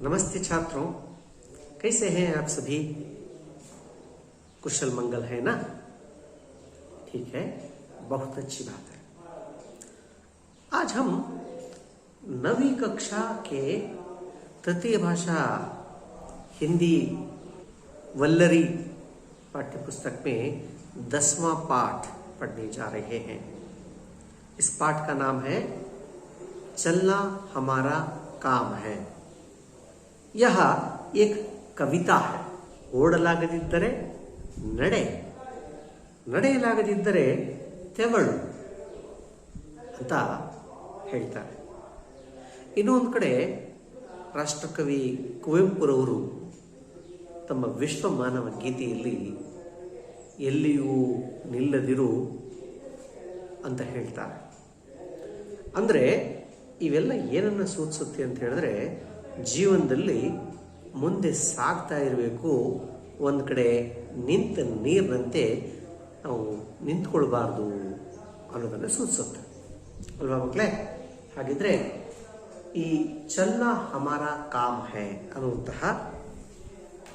नमस्ते छात्रों, कैसे हैं आप सभी? कुशल मंगल है ना? ठीक है, बहुत अच्छी बात है। आज हम 9वीं कक्षा के तृतीय भाषा हिंदी वल्लरी पाठ्यपुस्तक में 10वां पाठ पढ़ने जा रहे हैं। इस पाठ का नाम है चलना हमारा काम है। यह एक कविता है। ಓಡಲಾಗದಿದ್ದರೆ ನಡೆ, ನಡೆಯಲಾಗದಿದ್ದರೆ ತೆವಳು ಅಂತ ಹೇಳ್ತಾರೆ. ಇನ್ನೊಂದು ಕಡೆ ರಾಷ್ಟ್ರಕವಿ ಕುವೆಂಪುರವರು ತಮ್ಮ ವಿಶ್ವ ಮಾನವ ಗೀತೆಯಲ್ಲಿ ಎಲ್ಲಿಯೂ ನಿಲ್ಲದಿರು ಅಂತ ಹೇಳ್ತಾರೆ. ಅಂದರೆ ಇವೆಲ್ಲ ಏನನ್ನ ಸೂಚಿಸುತ್ತೆ ಅಂತ ಹೇಳಿದ್ರೆ, ಜೀವನದಲ್ಲಿ ಮುಂದೆ ಸಾಗ್ತಾ ಇರಬೇಕು. ಒಂದು ಕಡೆ ನಿಂತ ನೀರಿನಂತೆ ನಾವು ನಿಂತ್ಕೊಳ್ಬಾರ್ದು ಅನ್ನೋದನ್ನು ಸೂಚಿಸುತ್ತೆ ಅಲ್ವಾ ಮಕ್ಕಳೇ? ಹಾಗಿದ್ರೆ ಈ ಚಲ್ನಾ ಹಮಾರಾ ಕಾಮ್ ಹೈ ಅನ್ನುವಂತಹ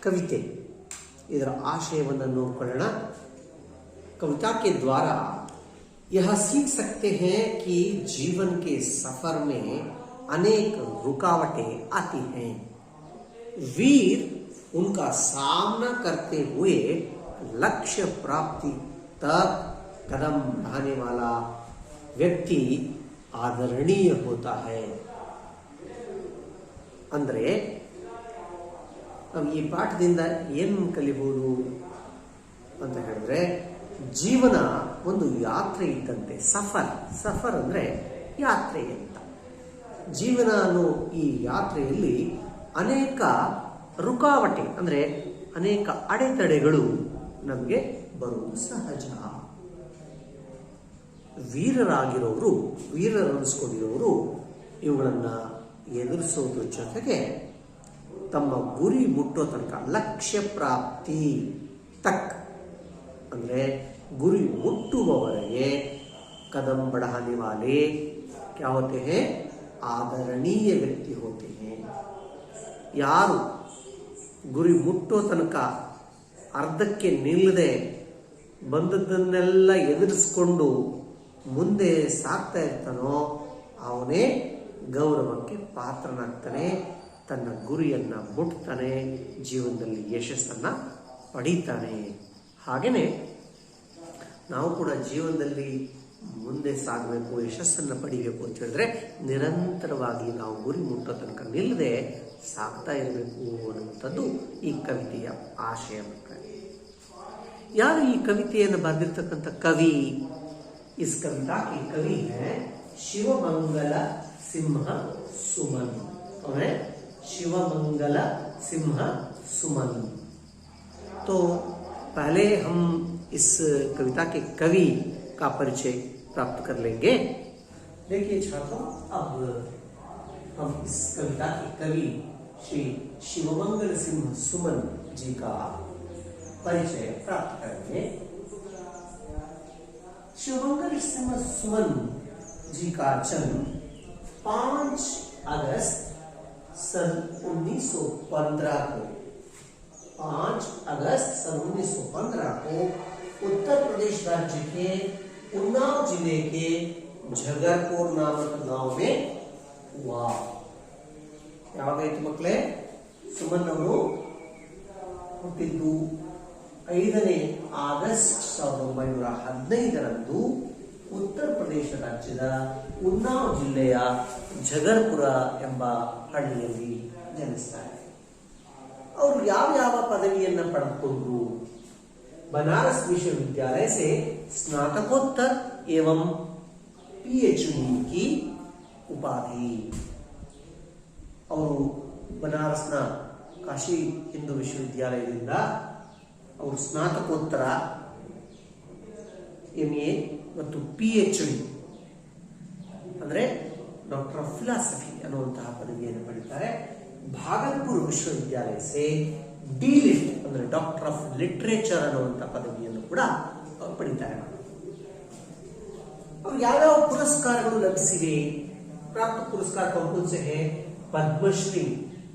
ಕವಿತೆ, ಇದರ ಆಶಯವನ್ನು ನೋಡ್ಕೊಳ್ಳೋಣ. कविता के द्वारा यह सीख सकते हैं कि जीवन के सफर में अनेक रुकावटें आती हैं। वीर उनका सामना करते हुए लक्ष्य प्राप्ति तक कदम बढ़ाने वाला व्यक्ति आदरणीय होता है. ಅಂದ್ರೆ ನಾವು ಈ ಪಾಠದಿಂದ ಏನು ಕಲಿಬಹುದು ಅಂತ ಹೇಳಿದ್ರೆ, ಜೀವನ ಒಂದು ಯಾತ್ರೆ ಇದ್ದಂತೆ. ಸಫರ್ ಅಂದ್ರೆ ಯಾತ್ರೆ ಅಂತ. ಜೀವನ ಅನ್ನೋ ಈ ಯಾತ್ರೆಯಲ್ಲಿ ಅನೇಕ ರುಕಾವಟೆ ಅಂದ್ರೆ ಅನೇಕ ಅಡೆತಡೆಗಳು ನಮಗೆ ಬರುವುದು ಸಹಜ. ವೀರರನ್ನಿಸ್ಕೊಂಡಿರೋರು ಇವುಗಳನ್ನ ಎದುರಿಸೋದ್ರ ಜೊತೆಗೆ ತಮ್ಮ ಗುರಿ ಮುಟ್ಟೋ ತನಕ ಲಕ್ಷ್ಯ ಪ್ರಾಪ್ತಿ ತಕ್ ಅಂದ್ರೆ ಗುರಿ ಮುಟ್ಟುವವರೆಗೆ कदम बढ़ाने वाले क्या होते हैं? आदरणीय व्यक्ति होते हैं. ಯಾರು ಗುರಿ ಮುಟ್ಟೋ ತನಕ ಅರ್ಧಕ್ಕೆ ನಿಲ್ಲದೆ ಬಂದದ್ದನ್ನೆಲ್ಲ ಎದುರಿಸ್ಕೊಂಡು ಮುಂದೆ ಸಾಗ್ತಾ ಇರ್ತಾನೋ ಅವನೇ ಗೌರವಕ್ಕೆ ಪಾತ್ರನಾಗ್ತಾನೆ, ತನ್ನ ಗುರಿಯನ್ನ ಮುಟ್ತಾನೆ, ಜೀವನದಲ್ಲಿ ಯಶಸ್ಸನ್ನ ಪಡೀತಾನೆ. ಹಾಗೇನೆ ನಾವು ಕೂಡ ಜೀವನದಲ್ಲಿ ಮುಂದೆ ಸಾಗಬೇಕು, ಯಶಸ್ಸನ್ನು ಪಡಿಬೇಕು ಅಂತ ಹೇಳಿದ್ರೆ ನಿರಂತರವಾಗಿ ನಾವು ಗುರಿ ಮುಟ್ಟೋ ತನಕ ನಿಲ್ಲದೆ ಸಾಗ್ತಾ ಇರಬೇಕು ಅನ್ನುವಂಥದ್ದು ಈ ಕವಿತೆಯ ಆಶಯ. ಯಾರು ಈ ಕವಿತೆಯನ್ನು ಬರೆದಿರ್ತಕ್ಕಂಥ ಕವಿ? इस कविता के कवि है शिवमंगल सिंह सुमन. शिवमंगल सिंह सुमन. तो पहले हम इस कविता के कवि का परिचय प्राप्त कर लेंगे. देखिए छात्रों, अब हम इस कविता के कवि श्री शिवमंगल सिंह सुमन जी का परिचय प्राप्त करेंगे. शिवमंगल सिंह सुमन जी का जन्म 5 अगस्त सन 1915 को 5 अगस्त सन 1915 को उत्तर प्रदेश राज्य के उन्नाव जिले के झगरपुर नामक गांव में हुआ. ಯಾವಾಗಾಯ್ತು ಮಕ್ಕಳೇ? ಸುಮನ್ ಅವರು ಹುಟ್ಟಿದ್ದು 5ನೇ ಆಗಸ್ಟ್ 1915ರಂದು ಉತ್ತರ ಪ್ರದೇಶ ರಾಜ್ಯದ ಉನ್ನಾವ್ ಜಿಲ್ಲೆಯ ಝಗರ್ಪುರ ಎಂಬ ಹಳ್ಳಿಯಲ್ಲಿ ಜನಿಸ್ತಾರೆ. ಅವರು ಯಾವ ಪದವಿಯನ್ನ ಪಡೆದುಕೊಂಡ್ರು? बनारस विश्वविद्यालय से स्नातकोत्तर एवं PhD की उपाधि. ಅವರು ಬನಾರಸ್ನ ಕಾಶಿ ಹಿಂದೂ ವಿಶ್ವವಿದ್ಯಾಲಯದಿಂದ ಅವರು ಸ್ನಾತಕೋತ್ತರ MA ಮತ್ತು PhD ಅಂದ್ರೆ ಡಾಕ್ಟರ್ ಆಫ್ ಫಿಲಾಸಫಿ ಅನ್ನುವಂತಹ ಪದವಿಯನ್ನು ಪಡೆಯುತ್ತಾರೆ. ಭಾಗಲ್ಪುರ ವಿಶ್ವವಿದ್ಯಾಲಯ ಸೇ ಡಿಲಿಟ್ ಅಂದ್ರೆ ಡಾಕ್ಟರ್ ಆಫ್ ಲಿಟರೇಚರ್ ಅನ್ನುವಂತಹ ಪದವಿಯನ್ನು ಕೂಡ ಪಡಿತಾರೆ. ಅವರು ಯಾವ್ಯಾವ ಪುರಸ್ಕಾರಗಳು ಲಭಿಸಿವೆ? प्राप्त पुरस्कार कौन कौन से हैं? पद्मश्री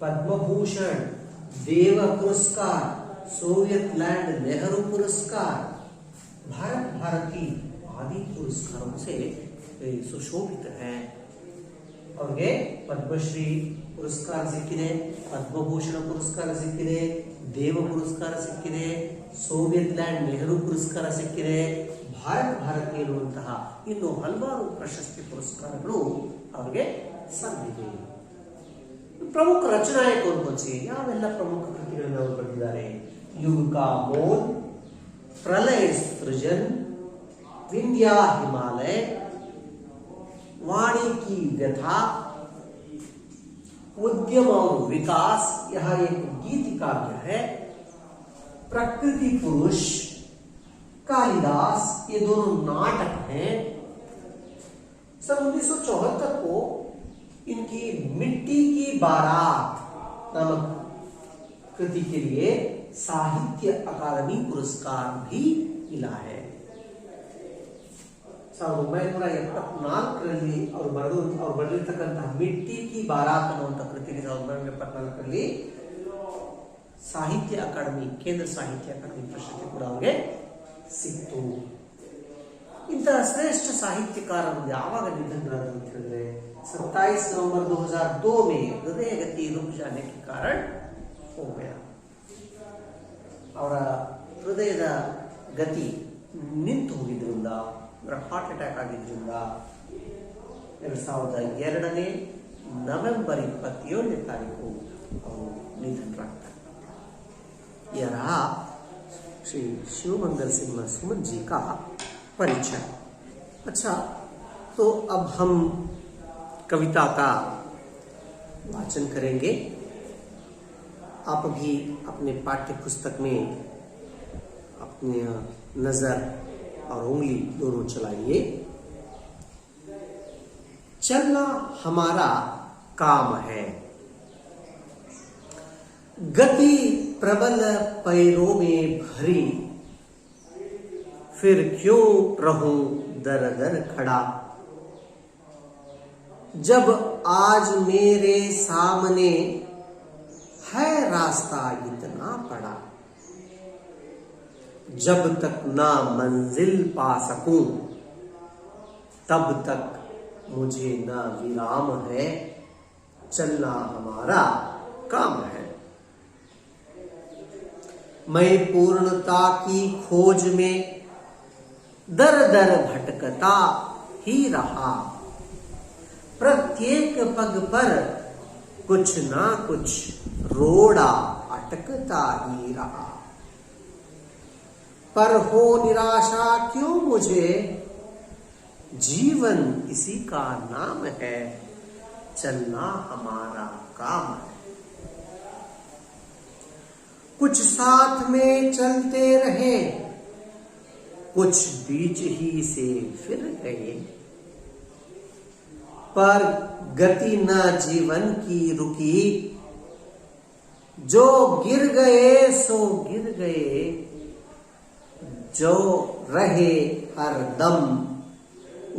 पद्म भूषण, देव पुरस्कार, सोवियत लैंड नेहरू पुरस्कार, भारत भारती आदि पुरस्कारों से सुशोभित है। और ये पद्मश्री पुरस्कार ಸಿಕ್ಕಿದೆ, ಪದ್ಮಭೂಷಣ ಪುರಸ್ಕಾರ ಸಿಕ್ಕಿದೆ, ದೇವ ಪುರಸ್ಕಾರ ಸಿಕ್ಕಿದೆ, ಸೋವಿಯತ್ ಲ್ಯಾಂಡ್ ನೆಹರು ಪುರಸ್ಕಾರ ಸಿಕ್ಕಿದೆ, ಭಾರತ ಭಾರತಿ ಎನ್ನುವಂತಹ ಇನ್ನು ಹಲವಾರು ಪ್ರಶಸ್ತಿ ಪುರಸ್ಕಾರಗಳು ಅವರಿಗೆ ಸಂದಿವೆ। ಪ್ರಮುಖ ರಚನಾಯಕ ಕೌನ್ಸಿ ಯಾವೆಲ್ಲ ಪ್ರಮುಖ ಕೃತಿಗಳನ್ನು ಅವರು ಬರೆದಿದ್ದಾರೆ? युग का मोल, प्रलय सृजन, विंध्या हिमालय, वाणी की व्यथा, उद्यम और विकास, यह एक गीत काव्य है, प्रकृति पुरुष, कालिदास, ये दोनों नाटक हैं। सन 1974 को इनकी मिट्टी की बारात नामक कृति के लिए साहित्य अकादमी पुरस्कार भी मिला है। 1974ರಲ್ಲಿ ಅವರು ಬರೆದಿರ್ತಕ್ಕಂತಹ ಮಿಟ್ಟಿ ಕಿ ಬಾರಾತ್ ಅನ್ನುವಂಥ ಕೃತಿಗೆ 1974ರಲ್ಲಿ ಸಾಹಿತ್ಯ ಅಕಾಡೆಮಿ, ಕೇಂದ್ರ ಸಾಹಿತ್ಯ ಅಕಾಡೆಮಿ ಪ್ರಶಸ್ತಿ ಕೂಡ ಅವರಿಗೆ ಸಿಕ್ತು। ಇಂತಹ ಶ್ರೇಷ್ಠ ಸಾಹಿತ್ಯಕಾರರು ಯಾವಾಗ ನಿಧನರಾದರು ಅಂತ ಹೇಳಿದ್ರೆ 27 नवंबर 2002 में हृदय गति रुक जाने के कारण हो गया। ಅವರ ಹೃದಯದ ಗತಿ ನಿಂತು ಹೋಗಿದ್ರಿಂದ, ಹಾರ್ಟ್ ಅಟ್ಯಾಕ್ ಆಗಿದ್ರಿಂದ 2002 नवंबर 27 ಅವರು निधनरागता। यह रहा श्री शिवमंगल सिंह सुमन जी का परिचय। अच्छा, तो अब हम कविता का वाचन करेंगे। आप भी अपने पाठ्य पुस्तक में अपने नजर और उंगली दोनों चलाइए। चलना हमारा काम है, गति प्रबल पैरों में भरी, फिर क्यों रहूं दर दर खड़ा, जब आज मेरे सामने है रास्ता इतना बड़ा, जब तक ना मंजिल पा सकूं तब तक मुझे ना विराम है, चलना हमारा काम है। मैं पूर्णता की खोज में दर दर भटकता ही रहा, प्रत्येक पग पर कुछ ना कुछ रोड़ा अटकता ही रहा, पर हो निराशा क्यों मुझे, जीवन इसी का नाम है, चलना हमारा काम है। कुछ साथ में चलते रहे, कुछ बीच ही से फिर गए, पर गति न जीवन की रुकी, जो गिर गए सो गिर गए, जो रहे हर दम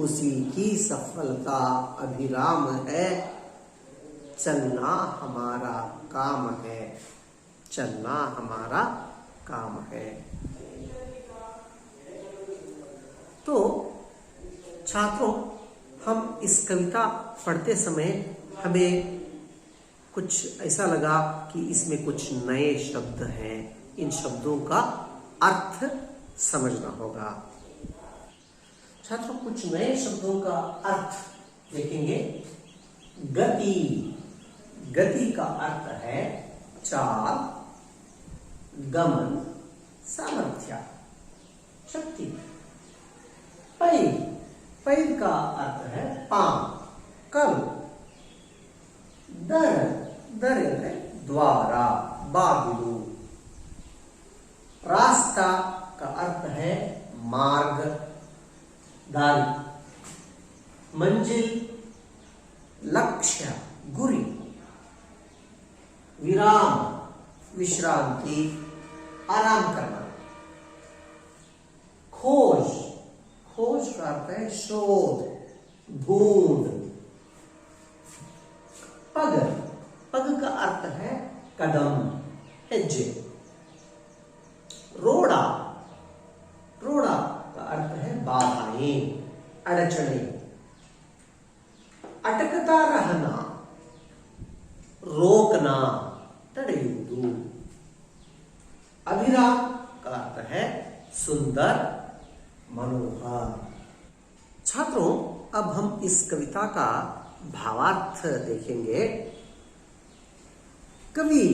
उसी की सफलता अभिराम है, चलना हमारा काम है, चलना हमारा काम है। तो छात्रों, हम इस कविता पढ़ते समय हमें कुछ ऐसा लगा कि इसमें कुछ नए शब्द हैं, इन शब्दों का अर्थ समझना होगा। छात्रों, कुछ नए शब्दों का अर्थ देखेंगे। गति, गति का अर्थ है चाल, गमन, सामर्थ्य, शक्ति। पैर, पैर का अर्थ है पांव, कल। दर, दर है द्वारा, बागिलू। रास्ता का अर्थ है मार्ग, दारी। मंजिल, लक्ष्य, गुरी। विराम, विश्रांति, आराम करना। खोज, खोज का अर्थ है शोध, ढूंढ। पग, पग का अर्थ है कदम, ಹೆಜ್ಜೆ. रोड़ा, रोड़ा का अर्थ है बाधाएं, अड़चने. अटकता रहना, रोकना, तಡೆಯುವುದು. अभिराम का अर्थ है सुंदर, मनोहर. छात्रों, अब हम इस कविता का भावार्थ देखेंगे. कवि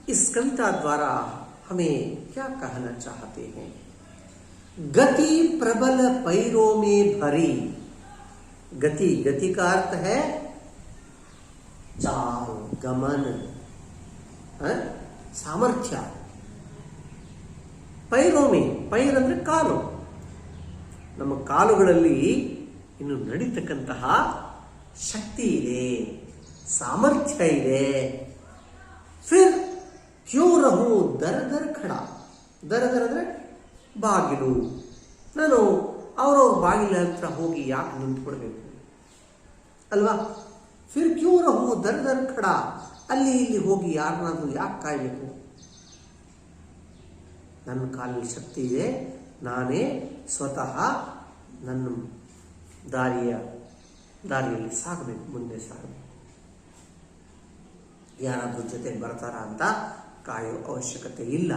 इस कविता द्वारा हमें क्या कहना चाहते हैं? गति प्रबल पैरों में भरी. गति, गति का अर्थ है चाल, गमन, सामर्थ्य. पैरों में, ಪೈರ್ ಅಂದ್ರೆ ಕಾಲು. ನಮ್ಮ ಕಾಲುಗಳಲ್ಲಿ ಇನ್ನು ನಡೀತಕ್ಕಂತಹ ಶಕ್ತಿ ಇದೆ, ಸಾಮರ್ಥ್ಯ ಇದೆ. ಫಿರ್ ಕ್ಯೂ ರಹು ದರ ದರ ಖಡ. ದರ ದರ ಅಂದ್ರೆ ಬಾಗಿಲು. ನಾನು ಅವರವ್ರ ಬಾಗಿಲ ಹತ್ರ ಹೋಗಿ ಯಾಕೆ ನಿಂತ್ಕೊಳ್ಬೇಕು ಅಲ್ವಾ? ಫಿರ್ ಕ್ಯೂ ರಹು ದರ ದರ ಖಡ. ಅಲ್ಲಿ ಇಲ್ಲಿ ಹೋಗಿ ಯಾರನ್ನಾದ್ರೂ ಯಾಕೆ ಕಾಯಬೇಕು? ನನ್ನ ಕಾಲಲ್ಲಿ ಶಕ್ತಿ ಇದೆ, ನಾನೇ ಸ್ವತಃ ನನ್ನ ದಾರಿಯಲ್ಲಿ ಸಾಗಬೇಕು, ಮುಂದೆ ಸಾಗಬೇಕು. ಯಾರಾದ್ರೂ ಜೊತೆ ಬರ್ತಾರ ಅಂತ ಕಾಯೋ ಅವಶ್ಯಕತೆ ಇಲ್ಲ.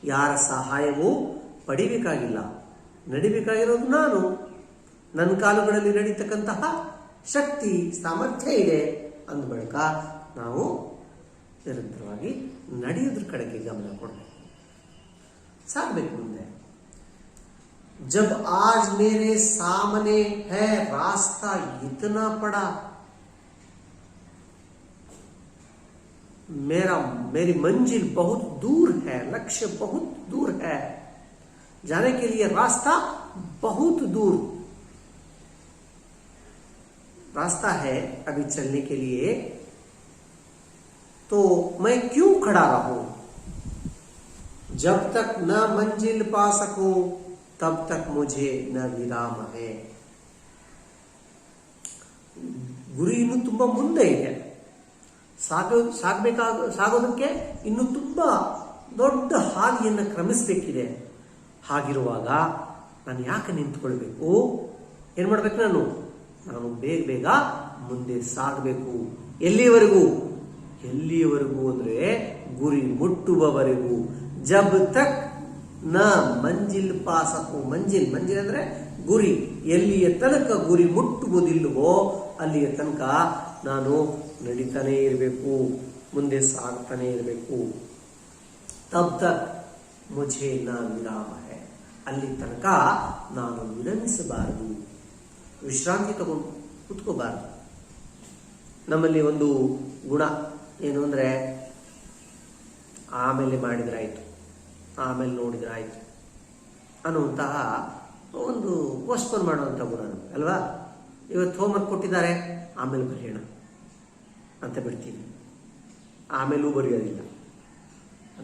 ಯಾರ ಸಹಾಯವೂ ಪಡಿಬೇಕಾಗಿಲ್ಲ. ನಡಿಬೇಕಾಗಿರೋದು ನಾನು. ನನ್ನ ಕಾಲುಗಳಲ್ಲಿ ನಡೀತಕ್ಕಂತಹ ಶಕ್ತಿ, ಸಾಮರ್ಥ್ಯ ಇದೆ ಅಂದ ಬಳಿಕ ನಾವು ನಿರಂತರವಾಗಿ ನಡೆಯೋದ್ರ ಕಡೆಗೆ ಗಮನ ಕೊಡಬೇಕು, ಸಾಗಬೇಕು ಮುಂದೆ. जब आज मेरे सामने है रास्ता इतना पड़ा, मेरी मंजिल बहुत दूर है, लक्ष्य बहुत दूर है, जाने के लिए रास्ता बहुत दूर रास्ता है अभी चलने के लिए, तो मैं क्यों खड़ा रहूं? जब तक न मंजिल पा सकूं तब तक मुझे न विराम है. ಗುರಿ ಇನ್ನು ತುಂಬಾ ಮುಂದೆ ಇದೆ. ಸಾಗೋದಕ್ಕೆ ಇನ್ನು ತುಂಬಾ ದೊಡ್ಡ ಹಾದಿಯನ್ನು ಕ್ರಮಿಸಬೇಕಿದೆ. ಹಾಗಿರುವಾಗ ನಾನು ಯಾಕೆ ನಿಂತ್ಕೊಳ್ಬೇಕು? ಏನ್ ಮಾಡ್ಬೇಕು? ನಾನು ಬೇಗ ಬೇಗ ಮುಂದೆ ಸಾಗಬೇಕು. ಎಲ್ಲಿಯವರೆಗೂ ಅಂದ್ರೆ ಗುರಿ ಮುಟ್ಟುವವರೆಗೂ. ಜಬ್ ತಕ್ ನ ಮಂಜಿಲ್ ಪಾಸಕು. ಮಂಜಿಲ್ ಅಂದ್ರೆ ಗುರಿ. ಎಲ್ಲಿಯ ತನಕ ಗುರಿ ಮುಟ್ಟುವುದಿಲ್ಲವೋ ಅಲ್ಲಿಯ ತನಕ ನಾನು ನಡೀತಾನೆ ಇರಬೇಕು, ಮುಂದೆ ಸಾಗ್ತಾನೆ ಇರಬೇಕು. ತಬ್ ತಕ್ ಮುझे ನ ವಿರಾಮ ಹೈ. ಅಲ್ಲಿ ತನಕ ನಾನು ವಿರಮಿಸಬಾರದು, ವಿಶ್ರಾಂತಿ ತಗೊಂಡು ಕುತ್ಕೋಬಾರದು. ನಮ್ಮಲ್ಲಿ ಒಂದು ಗುಣ ಏನು ಅಂದ್ರೆ, ಆಮೇಲೆ ಮಾಡಿದ್ರಾಯ್ತು, ಆಮೇಲೆ ನೋಡಿದ್ರಾಯ್ತು ಅನ್ನುವಂತಹ ಒಂದು ಪೋಸ್ಟ್ಪೋನ್ ಮಾಡುವಂಥ ಗುಣ ಅಲ್ವಾ? ಇವತ್ತು ಹೋಮ್ವರ್ಕ್ ಕೊಟ್ಟಿದ್ದಾರೆ, ಆಮೇಲೆ ಬರೆಯೋಣ ಅಂತ ಬಿಡ್ತೀವಿ. ಆಮೇಲೂ ಬರೆಯೋದಿಲ್ಲ,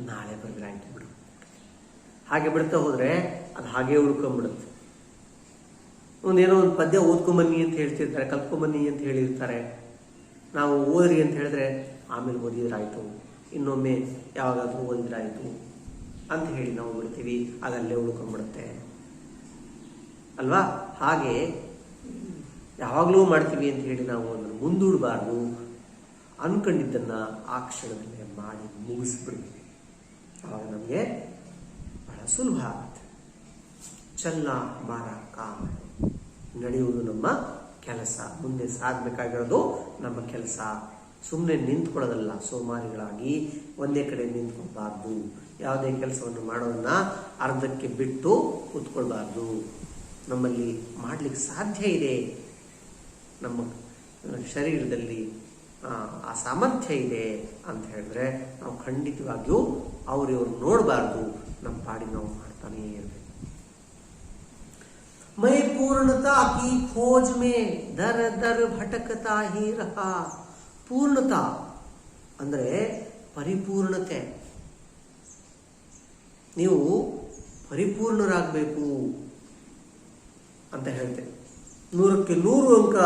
ನಾಳೆ ಬರೆದ್ರಾಯ್ತು ಬಿಡು. ಹಾಗೆ ಬಿಡ್ತಾ ಹೋದ್ರೆ ಅದು ಹಾಗೆ ಉಳ್ಕೊಂಡ್ಬಿಡುತ್ತೆ. ಒಂದೇನೋ ಒಂದು ಪದ್ಯ ಓದ್ಕೊಂಬನ್ನಿ ಅಂತ ಹೇಳ್ತಿರ್ತಾರೆ, ಕಲ್ತ್ಕೊಂಬನ್ನಿ ಅಂತ ಹೇಳಿರ್ತಾರೆ. ನಾವು ಓದ್ರಿ ಅಂತ ಹೇಳಿದ್ರೆ ಆಮೇಲೆ ಓದಿದ್ರಾಯ್ತು, ಇನ್ನೊಮ್ಮೆ ಯಾವಾಗಾದ್ರೂ ಓದಿದ್ರಾಯ್ತು ಅಂತ ಹೇಳಿ ನಾವು ಬಿಡ್ತೀವಿ. ಅದಲ್ಲೇ ಉಳ್ಕೊಂಡ್ಬಿಡುತ್ತೆ ಅಲ್ವಾ? ಹಾಗೆ ಯಾವಾಗಲೂ ಮಾಡ್ತೀವಿ ಅಂತ ಹೇಳಿ ನಾವು ಅದನ್ನು ಮುಂದೂಡಬಾರ್ದು. ಅನ್ಕೊಂಡಿದ್ದನ್ನ ಆ ಕ್ಷಣದಲ್ಲೇ ಮಾಡಿ ಮುಗಿಸ್ಬಿಡ್ತೀವಿ. ಆವಾಗ ನಮಗೆ ಬಹಳ ಸುಲಭ ಆಗುತ್ತೆ. ಚಲ್ಲ ಮಾರ ಕಾಮ, ನಡೆಯುವುದು ನಮ್ಮ ಕೆಲಸ. ಮುಂದೆ ಸಾಗಬೇಕಾಗಿರೋದು ನಮ್ಮ ಕೆಲಸ. ಸುಮ್ಮನೆ ನಿಂತ್ಕೊಳ್ಳೋದಲ್ಲ. ಸೋಮಾರಿಗಳಾಗಿ ಒಂದೇ ಕಡೆ ನಿಂತ್ಕೊಳ್ಬಾರ್ದು. ಯಾವುದೇ ಕೆಲಸವನ್ನು ಮಾಡೋದನ್ನ ಅರ್ಧಕ್ಕೆ ಬಿಟ್ಟು ಕೂತ್ಕೊಳ್ಬಾರ್ದು. ನಮ್ಮಲ್ಲಿ ಮಾಡ್ಲಿಕ್ಕೆ ಸಾಧ್ಯ ಇದೆ, ನಮ್ಮ ಶರೀರದಲ್ಲಿ ಆ ಸಾಮರ್ಥ್ಯ ಇದೆ ಅಂತ ಹೇಳಿದ್ರೆ ನಾವು ಖಂಡಿತವಾಗಿಯೂ ಅವ್ರಿವ್ರು ನೋಡಬಾರ್ದು, ನಮ್ಮ ಪಾಡಿ ನಾವು ಮಾಡ್ತಾನೆ ಇರಬೇಕು. मैं पूर्णता की खोज में दर दर भटकता ही रहा. ಪೂರ್ಣತಾ ಅಂದ್ರೆ ಪರಿಪೂರ್ಣತೆ. ನೀವು ಪರಿಪೂರ್ಣರಾಗಬೇಕು ಅಂತ ಹೇಳ್ತೇವೆ. 100ಕ್ಕೆ 100 ಅಂಕ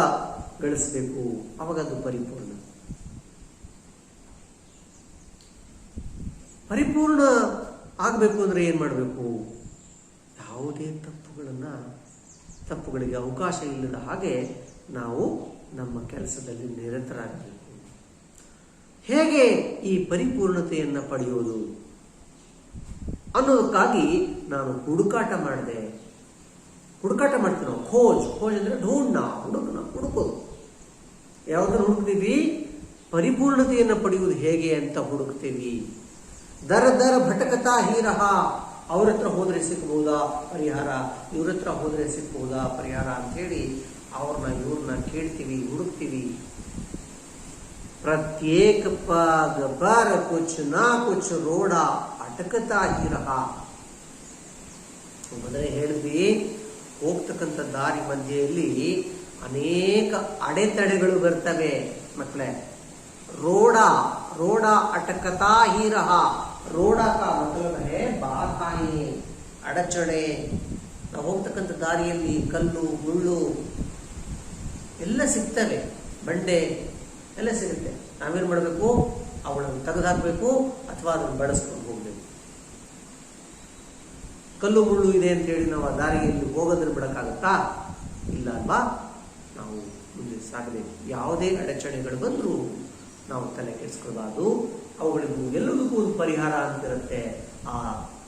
ಗಳಿಸಬೇಕು, ಅವಾಗ ಅದು ಪರಿಪೂರ್ಣ. ಪರಿಪೂರ್ಣ ಆಗಬೇಕು ಅಂದರೆ ಏನು ಮಾಡಬೇಕು? ಯಾವುದೇ ತಪ್ಪುಗಳಿಗೆ ಅವಕಾಶ ಇಲ್ಲದ ಹಾಗೆ ನಾವು ನಮ್ಮ ಕೆಲಸದಲ್ಲಿ ನಿರತರಾಗಬೇಕು. ಹೇಗೆ ಈ ಪರಿಪೂರ್ಣತೆಯನ್ನು ಪಡೆಯೋದು ಅನ್ನೋದಕ್ಕಾಗಿ ನಾನು ಹುಡುಕಾಟ ಮಾಡ್ತೀನಿ. ಖೋಜ್ ಅಂದರೆ ಹುಡುಕೋದು. ಯಾವುದನ್ನು ಹುಡುಕ್ತೀವಿ? ಪರಿಪೂರ್ಣತೆಯನ್ನು ಪಡೆಯುವುದು ಹೇಗೆ ಅಂತ ಹುಡುಕ್ತೀವಿ. ದರ ಭಟಕತಾ ಹೀರಹ, ಅವ್ರ ಹತ್ರ ಹೋದ್ರೆ ಸಿಗ್ಬಹುದಾ ಪರಿಹಾರ, ಇವ್ರ ಹತ್ರ ಹೋದ್ರೆ ಸಿಗ್ಬಹುದಾ ಪರಿಹಾರ ಅಂತ ಹೇಳಿ ಇವ್ರನ್ನ ಕೇಳ್ತೀವಿ, ಹುಡುಕ್ತೀವಿ. ಪ್ರತ್ಯೇಕ ಪग पर कुछ ना कुछ रोड़ा अटकता ही रहा. ಮೊದಲೇ ಹೇಳಿದ್ವಿ, ಹೋಗ್ತಕ್ಕಂಥ ದಾರಿ ಮಧ್ಯೆಯಲ್ಲಿ ಅನೇಕ ಅಡೆತಡೆಗಳು ಬರ್ತವೆ ಮಕ್ಕಳೇ. ರೋಡ ಅಟಕತಾ ही रहा. ರೋಡಾ का मतलब है ಬಾಧಾಯೆ, ಅಡಚಣೆ. ನಾವು ಹೋಗ್ತಕ್ಕಂಥ ದಾರಿಯಲ್ಲಿ ಕಲ್ಲು ಮುಳ್ಳು ಎಲ್ಲ ಸಿಗ್ತವೆ, ಬಂಡೆ ಎಲ್ಲ ಸಿಗುತ್ತೆ. ನಾವೇನು ಮಾಡಬೇಕು? ಅವುಗಳನ್ನು ತೆಗೆದುಹಾಕಬೇಕು ಅಥವಾ ಅದನ್ನು ಬಳಸ್ಕೊಂಡು ಹೋಗ್ಬೇಕು. ಕಲ್ಲು ಮುಳ್ಳು ಇದೆ ಅಂತ ಹೇಳಿ ನಾವು ಆ ದಾರಿಯಲ್ಲಿ ಹೋಗೋದನ್ನು ಬಿಡಕ್ಕಾಗತ್ತಾ? ಇಲ್ಲ ಅಲ್ವಾ? ನಾವು ಮುಂದೆ ಸಾಗಬೇಕು. ಯಾವುದೇ ಅಡಚಣೆಗಳು ಬಂದರೂ ನಾವು ತಲೆ ಕೆಡಿಸ್ಕೊಳ್ಬಾರ್ದು. ಅವುಗಳಿಗೂ ಎಲ್ಲದಕ್ಕೂ ಒಂದು ಪರಿಹಾರ ಅಂತಿರುತ್ತೆ. ಆ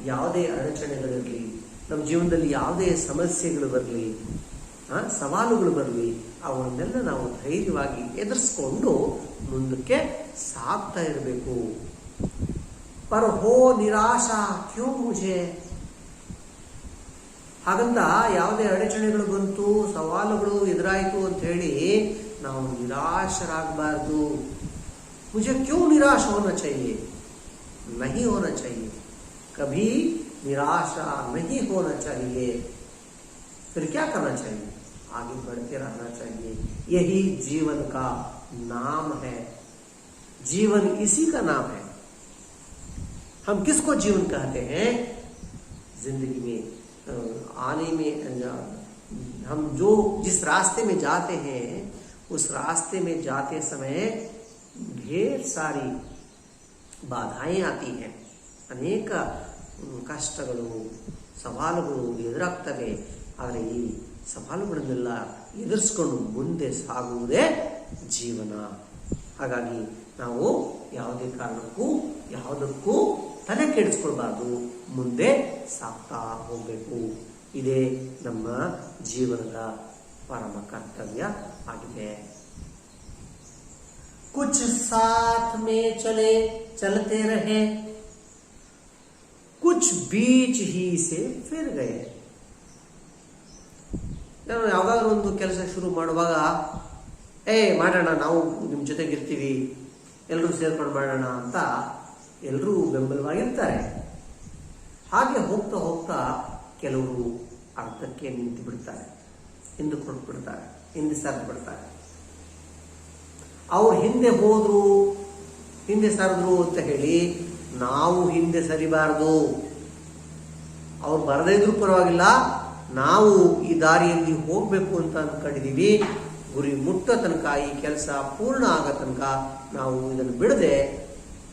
ಯಾವುದೇ ಅಡಚಣೆಗಳಿರಲಿ, ನಮ್ಮ ಜೀವನದಲ್ಲಿ ಯಾವುದೇ ಸಮಸ್ಯೆಗಳು ಬರಲಿ, ಸವಾಲುಗಳು ಬರಲಿ, ಅವುಗಳನ್ನೆಲ್ಲ ನಾವು ಧೈರ್ಯವಾಗಿ ಎದುರಿಸ್ಕೊಂಡು ಮುಂದಕ್ಕೆ ಸಾಗ್ತಾ ಇರಬೇಕು. ಪರ ಹೋ ನಿರಾಶಾ ಕ್ಯೋ ಮುಜೆ, ಹಾಗಂತ ಯಾವುದೇ ಅಡಚಣೆಗಳು ಬಂತು, ಸವಾಲುಗಳು ಎದುರಾಯಿತು ಅಂತ ಹೇಳಿ ನಾವು ನಿರಾಶರಾಗಬಾರ್ದು. मुझे क्यों निराश होना चाहिए? नहीं होना चाहिए, कभी निराशा नहीं होना चाहिए. फिर क्या करना चाहिए? आगे बढ़ते रहना चाहिए. यही जीवन का नाम है. जीवन इसी का नाम है. हम किसको जीवन कहते हैं? जिंदगी में आने में हम जिस रास्ते में जाते हैं, उस रास्ते में जाते समय ढेर सारी ಬಾಧಾಯೇ ಆತಿ ಹೈ. ಅನೇಕ ಕಷ್ಟಗಳು, ಸವಾಲುಗಳು ಎದುರಾಗ್ತವೆ. ಆದರೆ ಈ ಸವಾಲುಗಳನ್ನೆಲ್ಲ ಎದುರಿಸ್ಕೊಂಡು ಮುಂದೆ ಸಾಗುವುದೇ ಜೀವನ. ಹಾಗಾಗಿ ನಾವು ಯಾವುದೇ ಕಾರಣಕ್ಕೂ ಯಾವುದಕ್ಕೂ ತಲೆ ಕೆಡಿಸ್ಕೊಳ್ಬಾರ್ದು, ಮುಂದೆ ಸಾಗ್ತಾ ಹೋಗಬೇಕು. ಇದೇ ನಮ್ಮ ಜೀವನದ ಪರಮ ಕರ್ತವ್ಯ ಆಗಿದೆ. कुछ साथ में चलते रहे, कुछ बीच ही से फिर गए. ನಾನು ಯಾವಾಗಾದ್ರೂ ಒಂದು ಕೆಲಸ ಶುರು ಮಾಡುವಾಗ ಮಾಡೋಣ, ನಾವು ನಿಮ್ಮ ಜೊತೆಗಿರ್ತೀವಿ, ಎಲ್ಲರೂ ಸೇರ್ಕೊಂಡು ಮಾಡೋಣ ಅಂತ ಎಲ್ಲರೂ ಬೆಂಬಲವಾಗಿರ್ತಾರೆ. ಹಾಗೆ ಹೋಗ್ತಾ ಹೋಗ್ತಾ ಕೆಲವರು ಅರ್ಧಕ್ಕೆ ನಿಂತು ಬಿಡ್ತಾರೆ, ಹಿಂದೆ ಕೊಟ್ಬಿಡ್ತಾರೆ, ಹಿಂದೆ ಸರಿದು ಬಿಡ್ತಾರೆ. ಅವ್ರು ಹಿಂದೆ ಸರಿದ್ರು ಅಂತ ಹೇಳಿ ನಾವು ಹಿಂದೆ ಸರಿಬಾರದು. ಅವ್ರು ಬರದೇ ಇದ್ರೂ ಪರವಾಗಿಲ್ಲ, ನಾವು ಈ ದಾರಿಯಲ್ಲಿ ಹೋಗ್ಬೇಕು ಅಂತ ಅನ್ಕೊಂಡಿದೀವಿ. ಗುರಿ ಮುಟ್ಟೋ ತನಕ, ಈ ಕೆಲಸ ಪೂರ್ಣ ಆಗೋ ತನಕ ನಾವು ಇದನ್ನು ಬಿಡದೆ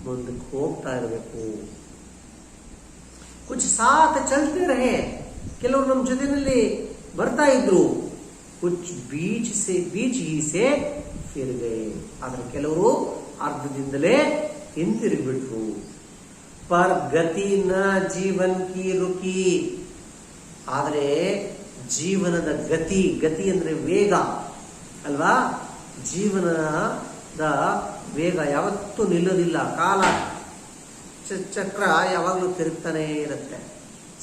ಮುಂದಕ್ಕೆ ಹೋಗ್ತಾ ಇರಬೇಕು. ಕುಚ್ ಸಾಥ್ ಚಲ್ತೆ ರಹೆ, ಕೆಲವರು ನಮ್ಮ ಜೊತೆಯಲ್ಲಿ ಬರ್ತಾ ಇದ್ರು. ಕುಚ್ ಬೀಚ್ ಹಿ ಸೆ ಫಿರ್ ಗಯೆ, ಆದ್ರೆ ಕೆಲವರು ಅರ್ಧದಿಂದಲೇ ಹಿಂತಿರುಗಿಬಿಟ್ರು. ಪರ್ ಗತಿ ನ ಜೀವನ್ ಕಿ ರುಕಿ, ಆದರೆ ಜೀವನದ ಗತಿ ಅಂದ್ರೆ ವೇಗ ಅಲ್ವಾ? ಜೀವನದ ವೇಗ ಯಾವತ್ತೂ ನಿಲ್ಲೋದಿಲ್ಲ. ಕಾಲ ಚಕ್ರ ಯಾವಾಗಲೂ ತಿರುಗ್ತಾನೆ ಇರುತ್ತೆ.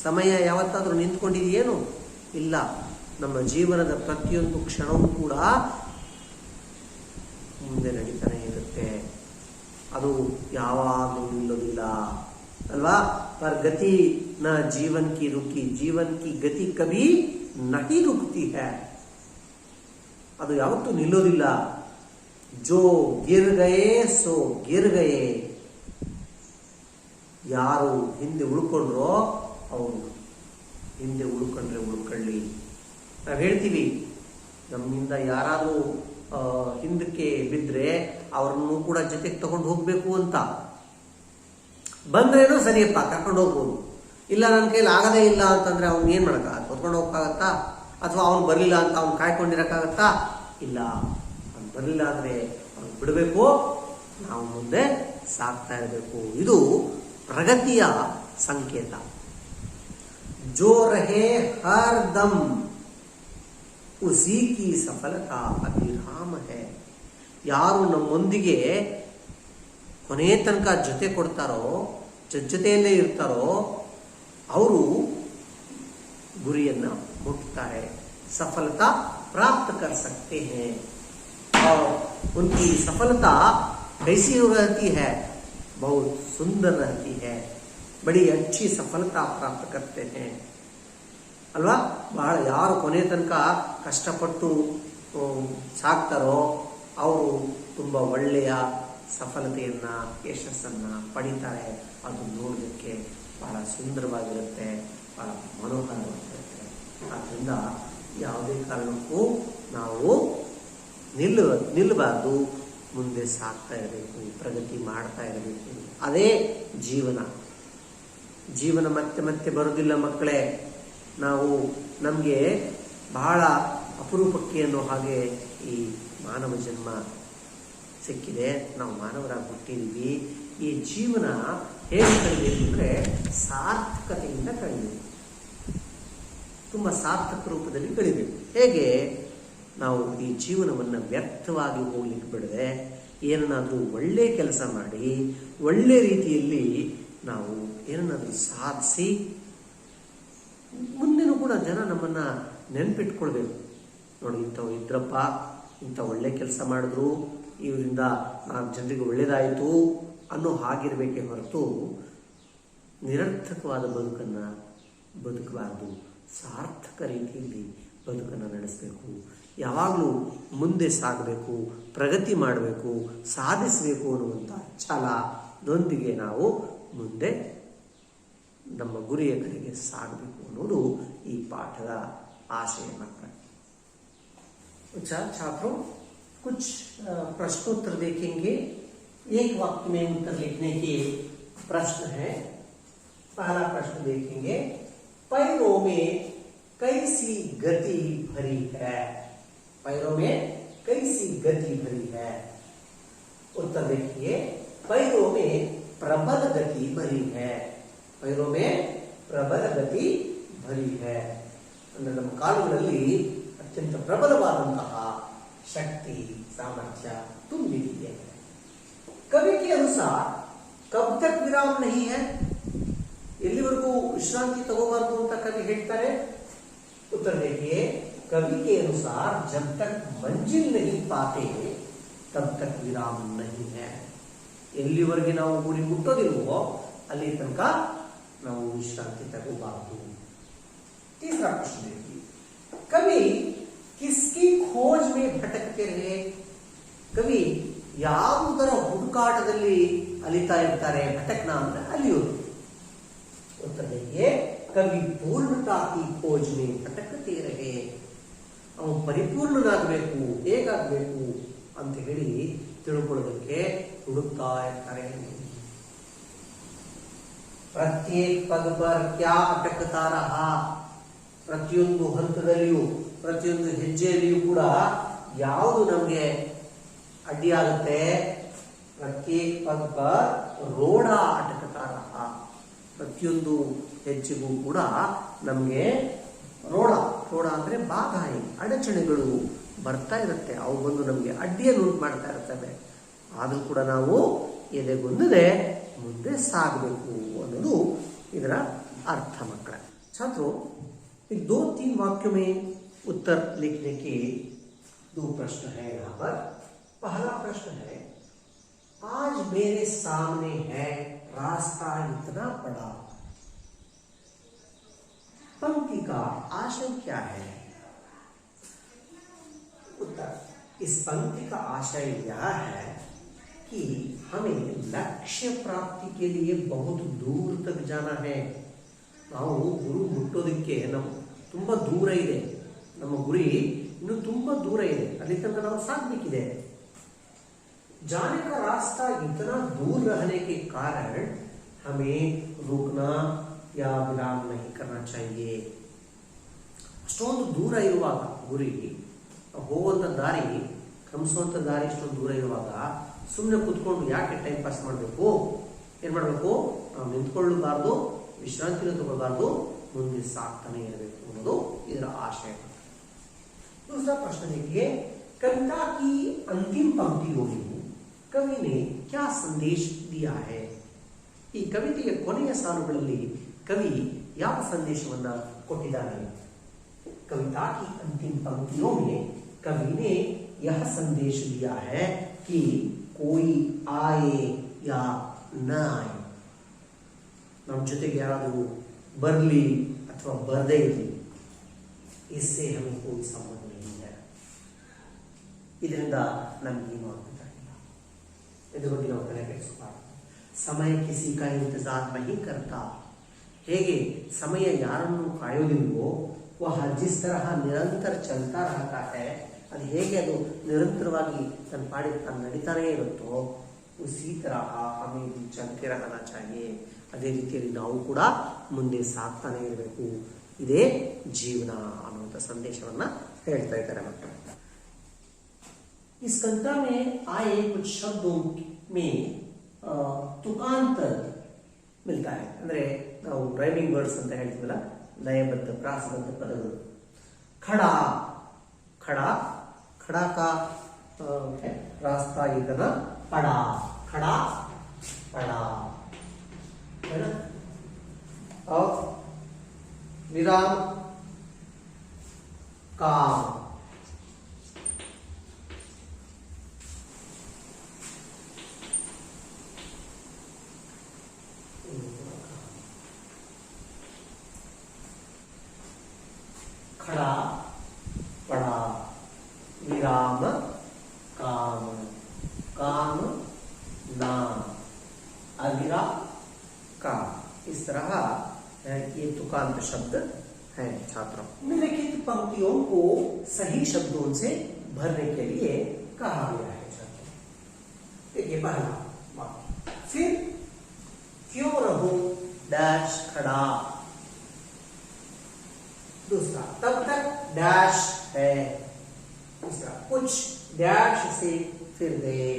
ಸಮಯ ಯಾವತ್ತಾದ್ರೂ ನಿಂತ್ಕೊಂಡಿದೆಯೇನು? ಇಲ್ಲ. ನಮ್ಮ ಜೀವನದ ಪ್ರತಿಯೊಂದು ಕ್ಷಣವೂ ಕೂಡ ಮುಂದೆ ನಡೀತಾನೆ ಇರುತ್ತೆ, ಅದು ಯಾವಾಗಲೂ ನಿಲ್ಲೋದಿಲ್ಲ ಅಲ್ವಾ? ಪರ್ ಗತಿ ನ ಜೀವನ್ ಕಿ ರುಕಿ, ಜೀವನ್ ಕಿ ಗತಿ ಕಭಿ ನಹಿ ರುಕ್ತಿ ಹೈ, ಅದು ಯಾವತ್ತೂ ನಿಲ್ಲೋದಿಲ್ಲ. ಜೋ ಗಿರ್ ಗಯೇ ಸೋ ಗಿರ್ ಗಯೇ, ಯಾರು ಹಿಂದೆ ಉಳ್ಕೊಂಡ್ರೋ ಅವರು ಹಿಂದೆ ಉಳ್ಕೊಳ್ಳಿ. ನಾವು ಹೇಳ್ತೀವಿ, ನಮ್ಮಿಂದ ಯಾರಾದ್ರೂ ಹಿಂದಕ್ಕೆ ಬಿದ್ದರೆ ಅವ್ರನ್ನು ಕೂಡ ಜೊತೆಗೆ ತಗೊಂಡು ಹೋಗ್ಬೇಕು ಅಂತ. ಬಂದ್ರೇನೋ ಸರಿಯಪ್ಪ ಕರ್ಕೊಂಡು ಹೋಗ್ಬೋದು. ಇಲ್ಲ ನನ್ನ ಕೈಲಿ ಆಗದೇ ಇಲ್ಲ ಅಂತಂದ್ರೆ ಅವ್ನು ಏನ್ ಮಾಡಕ್ಕ ಹೊತ್ಕೊಂಡು ಹೋಗಕ್ಕಾಗತ್ತಾ? ಅಥವಾ ಅವ್ನು ಬರಲಿಲ್ಲ ಅಂತ ಅವ್ನು ಕಾಯ್ಕೊಂಡಿರಕ್ಕಾಗತ್ತಾ? ಇಲ್ಲ. ಅವ್ನು ಬರಲಿಲ್ಲ ಅಂದ್ರೆ ಅವ್ನು ಬಿಡಬೇಕು, ನಾವು ಮುಂದೆ ಸಾಗ್ತಾ ಇರಬೇಕು. ಇದು ಪ್ರಗತಿಯ ಸಂಕೇತ. ಜೋ ರಹೇ ಹರ್ ದಮ್ ಉಸಿ ಕಿ ಸಫಲತಾ ಅಭಿರಾಮ ಹೇ. ಯಾರು ನಮ್ಮೊಂದಿಗೆ ಕೊನೆ ತನಕ ಜೊತೆ ಕೊಡ್ತಾರೋ, ಜೊತೆಯಲ್ಲೇ ಇರ್ತಾರೋ, ಅವರು ಗುರಿಯನ್ನ ಮುಟ್ತಾರೆ, सफलता प्राप्त कर सकते हैं. और उनकी सफलता कैसी रहती है? बहुत सुंदर रहती है. बड़ी अच्छी सफलता प्राप्त करते हैं ಅಲ್ವಾ. ಬಹಳ ಯಾರು ಕೊನೆ ತನಕ ಕಷ್ಟಪಟ್ಟು ಸಾಕ್ತಾರೋ ಅವರು ತುಂಬಾ ಒಳ್ಳೆಯ ಸಫಲತೆಯನ್ನ, ಯಶಸ್ಸನ್ನ ಪಡಿತಾರೆ. ಅದು ನೋಡಲಿಕ್ಕೆ ಬಹಳ ಸುಂದರವಾಗಿರುತ್ತೆ, ಬಹಳ ಮನೋಹರವಾಗಿರುತ್ತೆ. ಆದ್ರಿಂದ ಯಾವುದೇ ಕಾರಣಕ್ಕೂ ನಾವು ನಿಲ್ಲಬಾರ್ದು, ಮುಂದೆ ಸಾಗ್ತಾ ಇರಬೇಕು, ಪ್ರಗತಿ ಮಾಡ್ತಾ ಇರಬೇಕು. ಅದೇ ಜೀವನ ಮತ್ತೆ ಮತ್ತೆ ಬರುವುದಿಲ್ಲ ಮಕ್ಕಳೇ. ನಾವು ನಮಗೆ ಬಹಳ ಅಪರೂಪಕ್ಕೆ ಅನ್ನೋ ಹಾಗೆ ಈ ಮಾನವ ಜನ್ಮ ಸಿಕ್ಕಿದೆ, ನಾವು ಮಾನವರಾಗಿ ಹುಟ್ಟಿದೀವಿ. ಈ ಜೀವನ ಹೇಗೆ ಕಳಿಬೇಕು ಅಂದ್ರೆ ಸಾರ್ಥಕತೆಯಿಂದ ಕಳಿಬೇಕು, ತುಂಬಾ ಸಾರ್ಥಕ ರೂಪದಲ್ಲಿ ಕಳಿಬೇಕು. ಹೇಗೆ? ನಾವು ಈ ಜೀವನವನ್ನು ವ್ಯರ್ಥವಾಗಿ ಹೋಗ್ಲಿಕ್ಕೆ ಬಿಡದೆ ಏನನ್ನಾದ್ರೂ ಒಳ್ಳೆ ಕೆಲಸ ಮಾಡಿ, ಒಳ್ಳೆ ರೀತಿಯಲ್ಲಿ ನಾವು ಏನನ್ನಾದ್ರೂ ಸಾಧಿಸಿ, ಮುಂದೆನೂ ಕೂಡ ಜನ ನಮ್ಮನ್ನ ನೆನ್ಪಿಟ್ಕೊಳ್ಬೇಕು. ನೋಡಿ, ಇಂಥವು ಇದ್ರಪ್ಪ, ಇಂಥ ಒಳ್ಳೆ ಕೆಲಸ ಮಾಡಿದ್ರು, ಇವರಿಂದ 4 ಜನರಿಗೆ ಒಳ್ಳೇದಾಯಿತು ಅನ್ನೋ ಹಾಗಿರ್ಬೇಕೇ ಹೊರತು ನಿರರ್ಥಕವಾದ ಬದುಕನ್ನ ಬದುಕಬಾರದು. ಸಾರ್ಥಕ ರೀತಿಯಲ್ಲಿ ಬದುಕನ್ನು ನಡೆಸಬೇಕು. ಯಾವಾಗಲೂ ಮುಂದೆ ಸಾಗಬೇಕು, ಪ್ರಗತಿ ಮಾಡಬೇಕು, ಸಾಧಿಸಬೇಕು ಅನ್ನುವಂಥ ಛಲದೊಂದಿಗೆ ನಾವು ಮುಂದೆ ನಮ್ಮ ಗುರಿಯ ಕಡೆಗೆ ಸಾಗಬೇಕು ಅನ್ನೋದು ಈ ಪಾಠದ आशय मात्र। अच्छा छात्रों, कुछ प्रश्नोत्तर देखेंगे। एक वाक्य में उत्तर लिखने के प्रश्न है। पहला प्रश्न देखेंगे, पैरों में कैसी गति भरी है? पैरों में कैसी गति भरी है? उत्तर देखिए, पैरों में प्रबल गति भरी है। पैरों में प्रबल गति भरी है ಅಂದ್ರೆ ನಮ್ಮ ಕಾಲುಗಳಲ್ಲಿ ಅತ್ಯಂತ ಪ್ರಬಲವಾದಂತಹ ಶಕ್ತಿ ಸಾಮರ್ಥ್ಯ ತುಂಬಿದೆ। कवि के अनुसार कब तक विराम नहीं है? ಎಲ್ಲಿವರೆಗೂ ವಿಶ್ರಾಂತಿ ತಗೋಬಾರದು ಅಂತ ಕವಿ ಹೇಳ್ತಾರೆ? उत्तर देखिए, कवि के अनुसार जब तक मंजिल नहीं पाते तब तक विराम नहीं है। ಎಲ್ಲಿವರೆಗೆ ನಾವು ಗುರಿ ಮುಟ್ಟೋದಿಲ್ವೋ ಅಲ್ಲಿ ತನಕ ನಾವು ವಿಶ್ರಾಂತಿ ತಗೋಬಾರದು। तीसरा प्रश्न देखिए, कवि किसकी खोज में भटकते रहे? कवि ಯಾವುದರ ಹುಡುಕಾಟದಲ್ಲಿ ಅಲಿತಾ ಇರ್ತಾರೆ? ಭಟಕ್ನ ಅಂದ್ರೆ ಅಲಿಯೋದು। उत्तर देखिए, कवि पूर्णता की खोज में भटकते रहे। ಅವನು ಪರಿಪೂರ್ಣನಾಗಬೇಕು, ಹೇಗಾಗಬೇಕು ಅಂತ ಹೇಳಿ ತಿಳ್ಕೊಳ್ಳೋದಕ್ಕೆ ಹುಡುಕ್ತಾ ಇರ್ತಾರೆ। ಪ್ರತ್ಯೇಕ ಪದ ಪರ್ ಕ್ಯಾ ಅಟಕತಾ ರಹಾ? ಪ್ರತಿಯೊಂದು ಹಂತದಲ್ಲಿಯೂ ಪ್ರತಿಯೊಂದು ಹೆಜ್ಜೆಯಲ್ಲಿಯೂ ಕೂಡ ಯಾವುದು ನಮಗೆ ಅಡ್ಡಿಯಾಗುತ್ತೆ? ಪ್ರತ್ಯೇಕ ಪದ ಪರ್ ರೋಡ ಅಟಕತಾ ರಹಾ। ಪ್ರತಿಯೊಂದು ಹೆಜ್ಜೆಗೂ ಕೂಡ ನಮಗೆ ರೋಡ ಅಂದ್ರೆ ಬಾಧಾಯಿ, ಅಡಚಣೆಗಳು ಬರ್ತಾ ಇರುತ್ತೆ। ಅವು ಬಂದು ನಮಗೆ ಅಡ್ಡಿಯನ್ನು ಉಂಟು ಮಾಡ್ತಾ ಇರ್ತವೆ। ಆದ್ರೂ ಕೂಡ ನಾವು ಎದೆಗುಂದದೆ ಮುಂದೆ ಸಾಗಬೇಕು ಅನ್ನೋದು ಇದರ ಅರ್ಥ ಮಕ್ಕಳ। छात्रों, 2-3 वाक्यों में उत्तर लिखने के 2 प्रश्न है यहाँ पर। पहला प्रश्न है, आज मेरे सामने है रास्ता इतना बड़ा। पंक्ति का आशय क्या है? उत्तर, इस पंक्ति का आशय यह है कि हमें लक्ष्य प्राप्ति के लिए बहुत दूर तक जाना है। ನಾವು ಗುರು ಮುಟ್ಟೋದಕ್ಕೆ ತುಂಬಾ ದೂರ ಇದೆ, ನಮ್ಮ ಗುರಿ ಇನ್ನು ತುಂಬಾ ದೂರ ಇದೆ, ಅಲ್ಲಿ ತನಕ ನಾವು ಸಾಗಬೇಕಿದೆ। जाने का रास्ता इतना दूर रहने के कारण हमें रुकना या विराम नहीं करना चाहिए. ಅಷ್ಟೊಂದು ದೂರ ಇರುವಾಗ ಗುರಿ, ಹೋಗುವಂಥ ದಾರಿ, ಕ್ರಮಿಸುವಂಥ ದಾರಿ ಇಷ್ಟೊಂದು ದೂರ ಇರುವಾಗ ಸುಮ್ಮನೆ ಕುತ್ಕೊಂಡು ಯಾಕೆ ಟೈಮ್ ಪಾಸ್ ಮಾಡಬೇಕು? ಏನು ಮಾಡಬೇಕು? ನಾವು ನಿಂತ್ಕೊಳ್ಳಬಾರ್ದು, ವಿಶ್ರಾಂತಿನ ತಗೊಳ್ಬಾರ್ದು, ಮುಂದೆ ಸಾಕ್ತಾನೆ ಇರಬೇಕು ಅನ್ನೋದು ಇದರ ಆಶಯ. दूसरा प्रश्न देखिए, कविता की अंतिम पंक्तियों में कवि ने क्या संदेश दिया है? ಈ ಕವಿತೆಯ ಕೊನೆಯ ಸಾಲುಗಳಲ್ಲಿ ಕವಿ ಯಾವ ಸಂದೇಶವನ್ನ ಕೊಟ್ಟಿದ್ದಾನೆ? कविता की अंतिम पंक्तियों में कवि ने यह संदेश दिया है कि कोई आए या न आए, ನಮ್ಮ ಜೊತೆಗೆ ಯಾರಾದರೂ ಬರಲಿ ಅಥವಾ ಬರದೇ ಇರಲಿ, इससे हमें कोई संबंध नहीं है. ಇದರಿಂದ ನಮಗೇನು ಆಗ್ಬೇಕಾಗಿಲ್ಲ. ಇದ್ರ ಬಗ್ಗೆ ನಾವು ತಲೆ ಕೆಡಿಸ್ಕೋಬಾರ್ದು. ಸಮಯ किसी का इंतजार नहीं करता. ಹೇಗೆ ಸಮಯ ಯಾರನ್ನು ಕಾಯೋದಿಲ್ವೋ, वह जिस तरह निरंतर चलता रहता है, ಅದು ಹೇಗೆ ಅದು ನಿರಂತರವಾಗಿ ತನ್ನ ಪಾಡಿಗೆ ತಾನು ನಡೀತಾನೇ ಇರುತ್ತೋ, उसी तरह हमें भी चलते रहना चाहिए. ಅದೇ ರೀತಿಯಲ್ಲಿ ನಾವು ಕೂಡ ಮುಂದೆ ಸಾಕ್ತಾನೆ ಇರಬೇಕು. ಇದೇ ಜೀವನ ಅನ್ನುವಂಥ ಸಂದೇಶವನ್ನ ಹೇಳ್ತಾ ಇದ್ದಾರೆ ಮಕ್ಕಳು. इस कविता में आए कुछ शब्दों में तुकांतर मिलता है. ಅಂದ್ರೆ ನಾವು ರೈಮಿಂಗ್ ವರ್ಡ್ಸ್ ಅಂತ ಹೇಳ್ತೀವಲ್ಲ, ಲಯಬದ್ಧ ಪ್ರಾಸಬದ್ಧ ಪದಗಳು. खड़ा, खड़ा, खड़ा का रास्ता इधर पड़ा, खड़ा पड़ा, है ना. और विराम, काम, खड़ा पड़ा, विराम, काम, काम ना, अविरा का. इस तरह ये तुकांत शब्द हैं छात्रों. निम्नलिखित पंक्तियों को सही शब्दों से भरने के लिए कहा गया है छात्रों. देखिए पहला वाक्य, फिर क्यों रहूं डैश खड़ा. दूसरा, तब तक डैश है. तीसरा, कुछ डैश से फिर गए.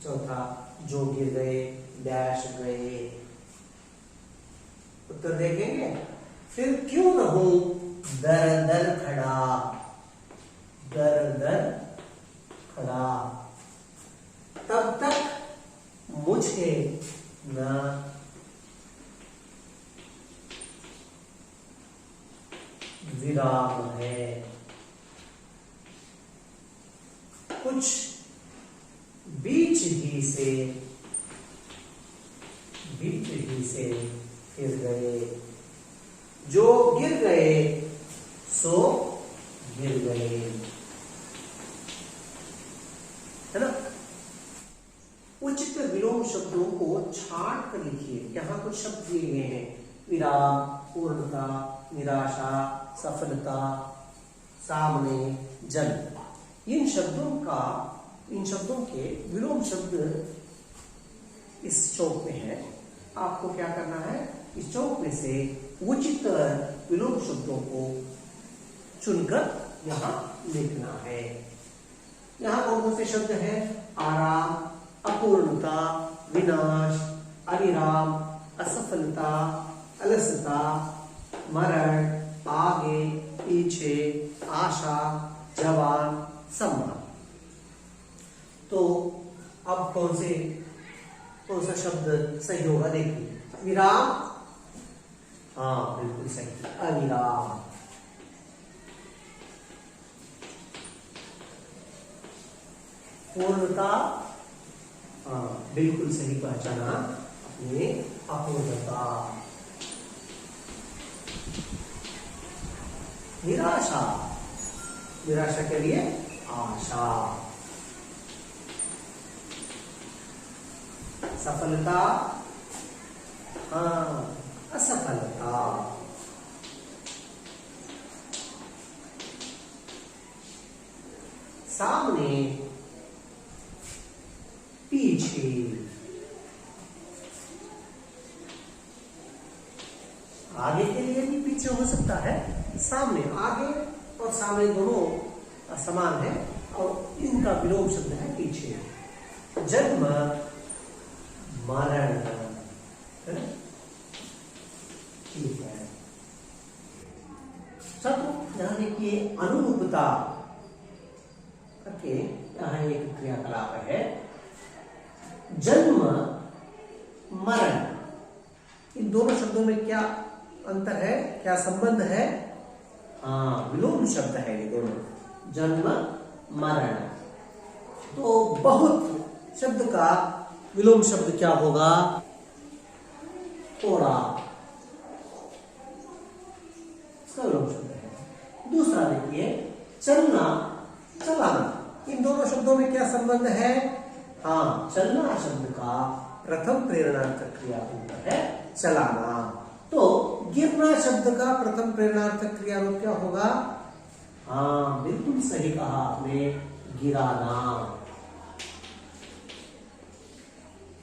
चौथा, जो गिर गए डैश गए. उत्तर देखेंगे. फिर क्यों रहूं दर दर खड़ा, दर दर खड़ा. तब तक मुझे न विराम है. कुछ बीच ही से फिर गए. जो गिर गए सो गिर गए, है ना. उचित विलोम शब्दों को छांट कर लिखिए. यहाँ कुछ शब्द दिए गए हैं: विराम, पूर्णता, निराशा, सफलता, सामने, जन. इन शब्दों के विलोम शब्द इस चौक में है. आपको क्या करना है? इस चौक में से उचित विलोम शब्दों को चुनकर यहाँ लिखना है. यहाँ कौन कौन से शब्द हैं? आराम, अपूर्णता, विनाश, अविराम, असफलता, अलसता, मरण, आगे, पीछे, आशा, जवान, सम्मान. तो अब कौन सा शब्द सही होगा? देखिए, विराम, हाँ बिल्कुल सही. अविराम, पूर्णता, हाँ बिल्कुल सही पहचाना अपने. अपूर्णता. निराशा, निराशा के लिए आशा. सफलता, हाँ असफलता. सामने, पीछे. आगे के लिए भी पीछे हो सकता है, सामने, आगे और सामने दोनों समान है और इनका विलोम शब्द है पीछे। जन्म मरण, ठीक है। छात्रों यहाँ देखिए अनुरूपता करके यहाँ एक क्रियाकलाप है। जन्म मरण, इन दोनों शब्दों में क्या अंतर है, क्या संबंध है? हाँ, विलोम शब्द है ये दोनों, जन्म मरण। तो बहुत शब्द का विलोम शब्द क्या होगा? थोड़ा, इसका विलोम शब्द है। दूसरा देखिए चलना चलाना, इन दोनों शब्दों में क्या संबंध है? हाँ, चलना शब्द का प्रथम प्रेरणार्थक क्रियारूप है चलाना। तो गिरना शब्द का प्रथम प्रेरणार्थक क्रियारूप क्या होगा? हाँ, बिल्कुल सही कहा आपने, गिराना।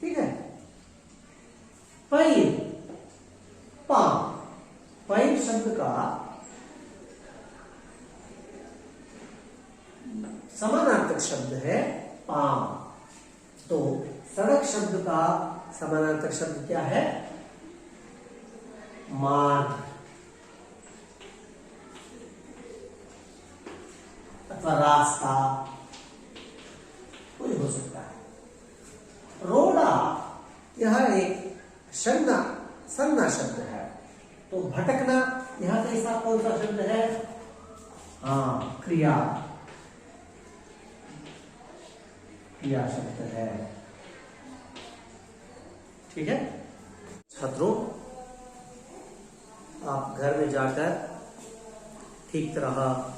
ठीक है। पैर, पांव, पैर शब्द का समानार्थक शब्द है पांव। तो सड़क शब्द का समानार्थक शब्द क्या है? मार्ग अथवा रास्ता, कोई हो सकता है। रोड़ा यह एक संज्ञा शब्द है। तो भटकना यहां कैसा कौन सा शब्द है? हाँ, क्रिया शब्द है। ठीक है छात्रों, आप घर में जाकर ठीक तरह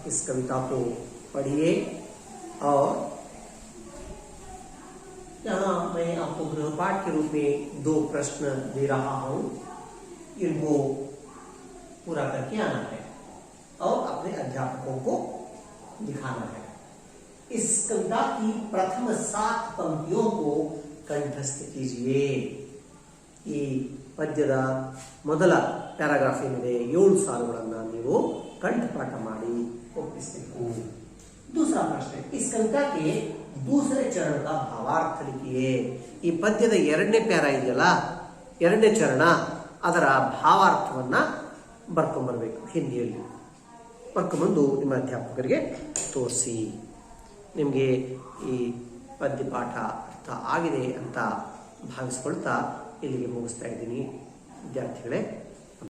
इस कविता को पढ़िए और यहाँ मैं आपको गृहपाठ के रूप में 2 प्रश्न दे रहा हूं, इनको पूरा करके आना है और अपने अध्यापकों को दिखाना है। इस कविता की प्रथम 7 पंक्तियों को कंठस्थ कीजिए। ಈ ಪದ್ಯದ ಮೊದಲ ಪ್ಯಾರಾಗ್ರಾಫ್ ಏನಿದೆ 7 ಸಾಲುಗಳನ್ನು ನೀವು ಕಂಠಪಾಠ ಮಾಡಿ ಒಪ್ಪಿಸಬೇಕು। दूसरा प्रश्न, इस कविता के दूसरे चरण का भावार्थ लिखिए। ಈ ಪದ್ಯದ ಎರಡನೇ ಪ್ಯಾರ ಇದೆಯಲ್ಲ, ಎರಡನೇ ಚರಣ, ಅದರ ಭಾವಾರ್ಥವನ್ನ ಬರ್ಕೊಂಡ್ಬರ್ಬೇಕು ಹಿಂದಿಯಲ್ಲಿ। ಬರ್ಕೊಂಡ್ಬಂದು ನಿಮ್ಮ ಅಧ್ಯಾಪಕರಿಗೆ ತೋರಿಸಿ। ನಿಮಗೆ ಈ ಪದ್ಯಪಾಠ ಅರ್ಥ ಆಗಿದೆ ಅಂತ ಭಾವಿಸ್ಕೊಳ್ತಾ ಇಲ್ಲಿಗೆ ಮುಗಿಸ್ತಾ ಇದ್ದೀನಿ ವಿದ್ಯಾರ್ಥಿಗಳೇ।